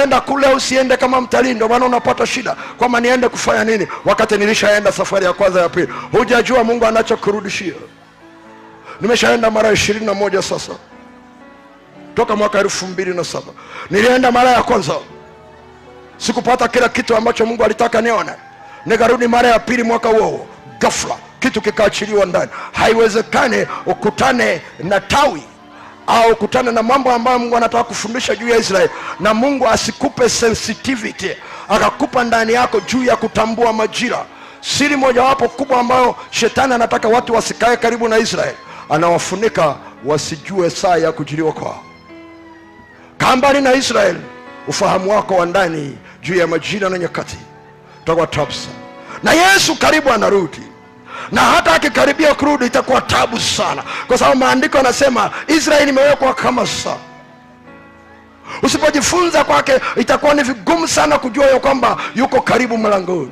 unaenda kule usiende kama mtalii, ndio maana unapata shida kwamba niende kufanya nini wakati nilishaenda safari ya kwanza ya pili. Hujajua Mungu anachokurudishia. Nimeshaenda mara 21 sasa toka mwaka 2007. Nilienda mara ya kwanza, sikupata kila kitu ambacho Mungu alitaka nione. Nikarudi mara ya pili mwaka huo, ghafla kitu kikaachiliwa ndani. Haiwezekani ukutane na tawi au ukutane na mambo ambayo Mungu anataka kufundisha juu ya Israeli na Mungu asikupe sensitivity akakupa ndani yako juu ya kutambua majira. Siri mojawapo kubwa ambayo shetani anataka watu wasikae karibu na Israeli, anawafunika wasijue saa ya kujiliwa kwao. Kambali na Israeli, ufahamu wako wa ndani juu ya majira na nyakati utakuwa tabu sana. Na Yesu karibu anarudi, na hata akikaribia kurudi itakuwa tabu sana, kwa sababu maandiko yanasema Israeli imewekwa kama saa. Usipojifunza kwake itakuwa ni vigumu sana kujua ya kwamba yuko karibu mlangoni.